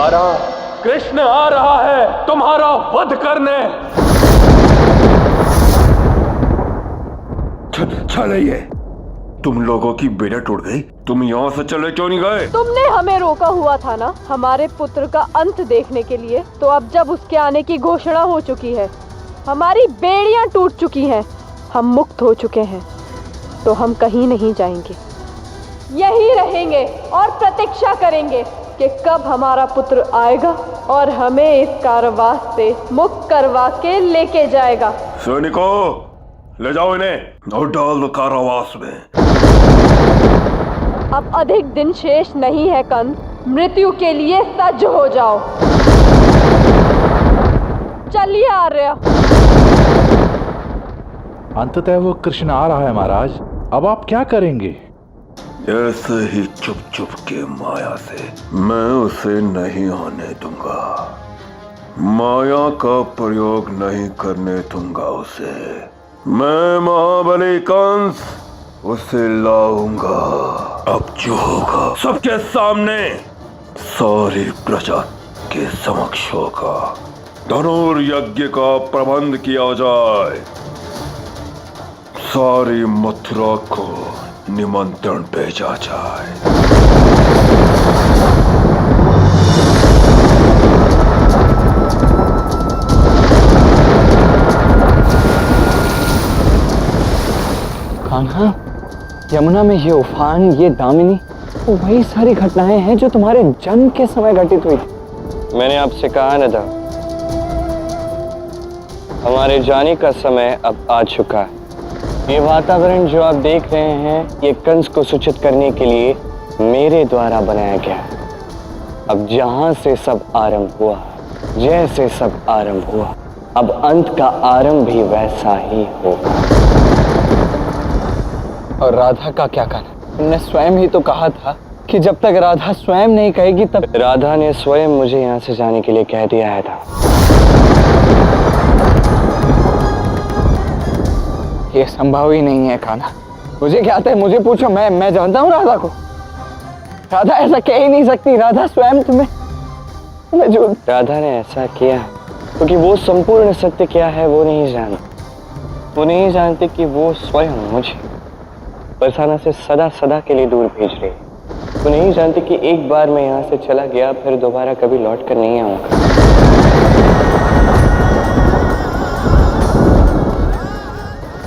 तारा, कृष्ण आ रहा है तुम्हारा वध करने। चलिए, तुम लोगों की बेड़ा टूट गई। तुम यहाँ से चले क्यों नहीं गए? तुमने हमें रोका हुआ था ना हमारे पुत्र का अंत देखने के लिए। तो अब जब उसके आने की घोषणा हो चुकी है, हमारी बेड़ियां टूट चुकी हैं, हम मुक्त हो चुके हैं, तो हम कहीं नहीं जाएंगे, यही रहेंगे और प्रतीक्षा करेंगे कि कब हमारा पुत्र आएगा और हमें इस कारावास से मुक्त करवा के लेके जाएगा। सैनिकों, ले जाओ इन्हें और डाल दो कारावास में। अब अधिक दिन शेष नहीं है कंस, मृत्यु के लिए सज्ज हो जाओ। चलिए आर्य। अंततः वो कृष्ण आ रहा है महाराज, अब आप क्या करेंगे? ऐसे ही चुप चुप के माया से मैं उसे नहीं आने दूंगा। माया का प्रयोग नहीं करने दूंगा उसे। मैं महाबली कंस उसे लाऊंगा। अब जो होगा सबके सामने, सारी प्रजा के समक्ष होगा। धनुर्यज्ञ का प्रबंध किया जाए। सारी मथुरा को निमंत्रण भेजा जाए। कान्हा, यमुना में ये उफान, ये दामिनी, वो वही सारी घटनाएं हैं जो तुम्हारे जन्म के समय घटित हुई थी। मैंने आपसे कहा न था, हमारे जाने का समय अब आ चुका है। ये वातावरण जो आप देख रहे हैं, ये कंस को सूचित करने के लिए मेरे द्वारा बनाया गया है। अब जहां से सब आरंभ हुआ, जैसे सब आरंभ हुआ, अब अंत का आरंभ भी वैसा ही होगा। और राधा का क्या कहना? तुमने स्वयं ही तो कहा था कि जब तक राधा स्वयं नहीं कहेगी तब। राधा ने स्वयं मुझे यहाँ से जाने के लिए कह दिया है था। ये संभव ही नहीं है कान्हा। मुझे क्या आता है, मुझे पूछो। मैं जानता हूँ राधा को। राधा ऐसा कह ही नहीं सकती। राधा स्वयं तुम्हें जो राधा ने ऐसा किया क्योंकि वो संपूर्ण सत्य क्या है वो नहीं जानती। वो नहीं जानती कि वो स्वयं मुझे बरसाना से सदा सदा के लिए दूर भेज रही है। वो नहीं जानती कि एक बार मैं यहाँ से चला गया फिर दोबारा कभी लौट कर नहीं आऊंगा।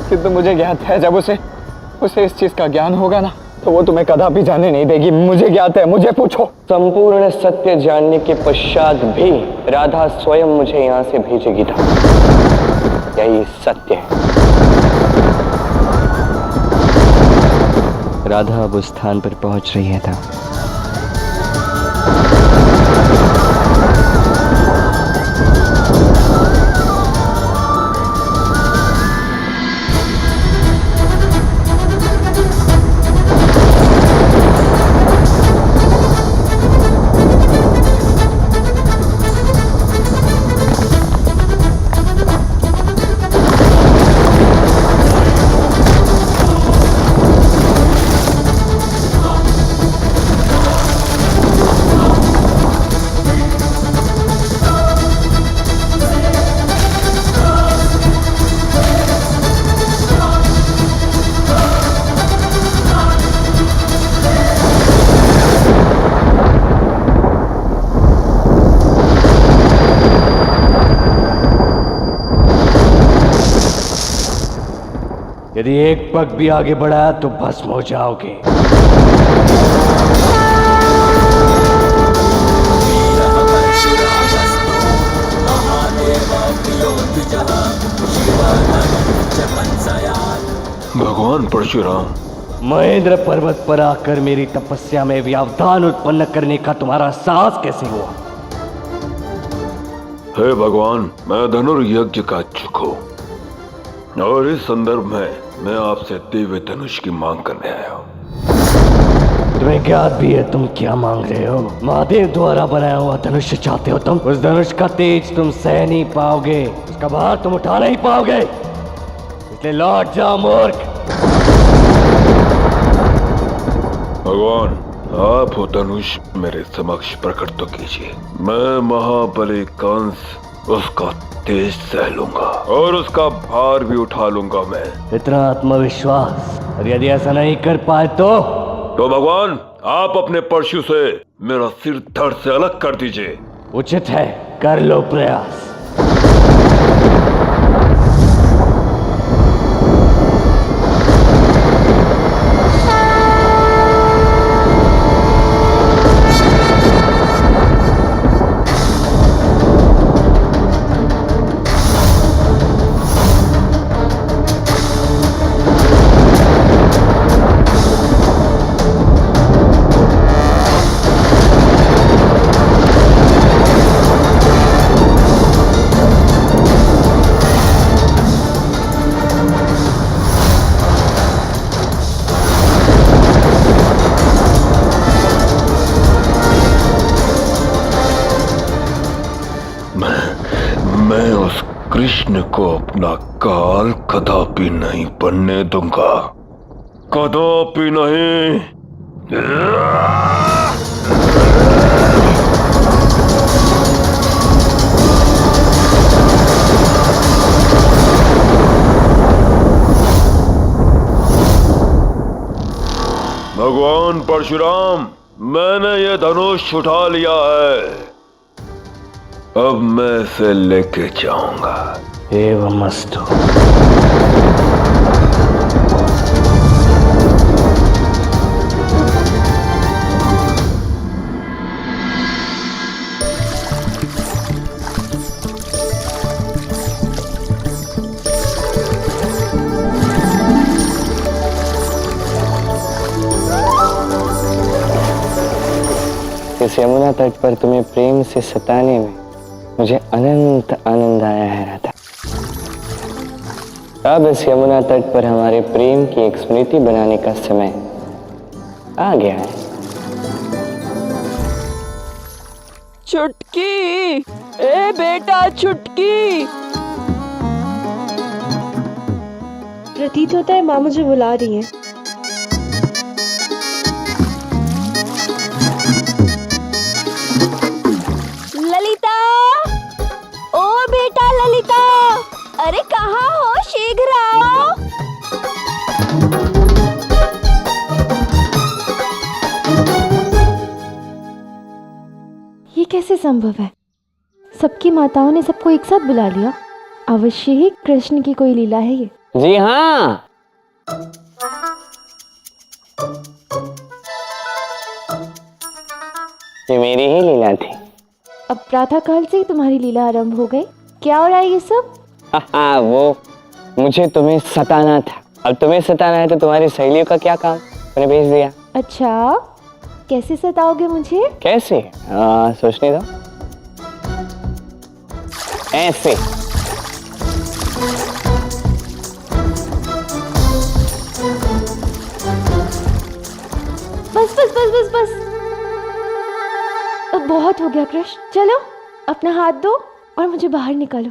किंतु मुझे ज्ञात है जब उसे इस चीज का ज्ञान होगा ना, तो वो तुम्हें कदापि जाने नहीं देगी। मुझे ज्ञात है, मुझे पूछो। संपूर्ण सत्य जानने के पश्चात भी राधा स्वयं मुझे यहाँ से भेजेगी था। यही सत्य है। राधा अब उस स्थान पर पहुंच रही है था। यदि एक पग भी आगे बढ़ा तो भस्म हो जाओगे। भगवान परशुराम, महेंद्र पर्वत पर आकर मेरी तपस्या में व्यवधान उत्पन्न करने का तुम्हारा साहस कैसे हुआ? हे भगवान, मैं धनुर्यज्ञ का इच्छुक हूँ और इस संदर्भ में मैं आपसे दिव्य धनुष की मांग करने आया हूँ। तुम्हें ज्ञात भी है तुम क्या मांग रहे हो। महादेव द्वारा बनाया हुआ धनुष चाहते हो तुम। उस धनुष का तेज तुम सह नहीं पाओगे, उसका भार तुम उठा नहीं पाओगे, इसलिए लौट जाओ मूर्ख। भगवान, आप हो धनुष मेरे समक्ष प्रकट तो कीजिए। मैं महाबली कंस उसका तेज सह लूंगा और उसका भार भी उठा लूंगा मैं। इतना आत्मविश्वास, और यदि ऐसा नहीं कर पाए तो भगवान आप अपने परशु से मेरा सिर धड़ से अलग कर दीजिए। उचित है, कर लो प्रयास। मैं उस कृष्ण को अपना काल कदापि नहीं बनने दूंगा, कदापि नहीं। भगवान परशुराम, मैंने ये धनुष उठा लिया है, अब मैं इसे लेके जाऊंगा। एवमस्तु। इस यमुना तट पर तुम्हें प्रेम से सताने में मुझे अनंत आनंद आया है राधा। अब इस यमुना तट पर हमारे प्रेम की एक स्मृति बनाने का समय आ गया है। चुटकी, ए बेटा चुटकी। प्रतीत होता है माँ मुझे बुला रही हैं। ललिता, ओ बेटा ललिता, अरे कहाँ हो, शीघ्र आओ। ये कैसे संभव है? सबकी माताओं ने सबको एक साथ बुला लिया। अवश्य ही कृष्ण की कोई लीला है ये। जी हाँ, ये मेरी ही लीला थी। अब प्रातः काल से ही तुम्हारी लीला आरंभ हो गई। क्या हो रहा है ये सब? हाँ, वो मुझे तुम्हें सताना था। अब तुम्हें सताना है तो तुम्हारी सहेलियों का क्या काम, मैंने भेज दिया। अच्छा, कैसे सताओगे मुझे? कैसे? सोचने दो। ऐसे। बस बस बस बस बस, अब बहुत हो गया कृष्ण। चलो अपना हाथ दो और मुझे बाहर निकालो।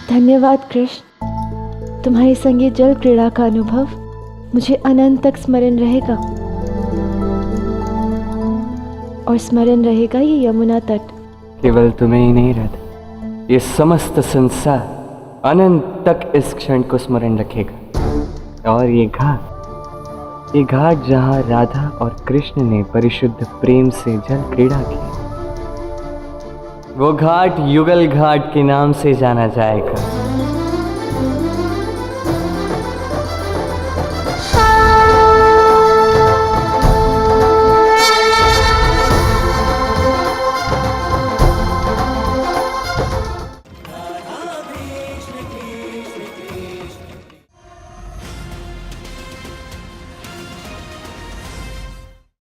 धन्यवाद कृष्ण, तुम्हारे संग ये जल क्रीड़ा का अनुभव मुझे अनंत तक स्मरण रहेगा। और स्मरण रहेगा ये यमुना तट। केवल तुम्हें ही नहीं राधा, ये समस्त संसार अनंत तक इस क्षण को स्मरण रखेगा। और ये घाट जहाँ राधा और कृष्ण ने परिशुद्ध प्रेम से जल क्रीड़ा की, वो घाट युगल घाट के नाम से जाना जाएगा।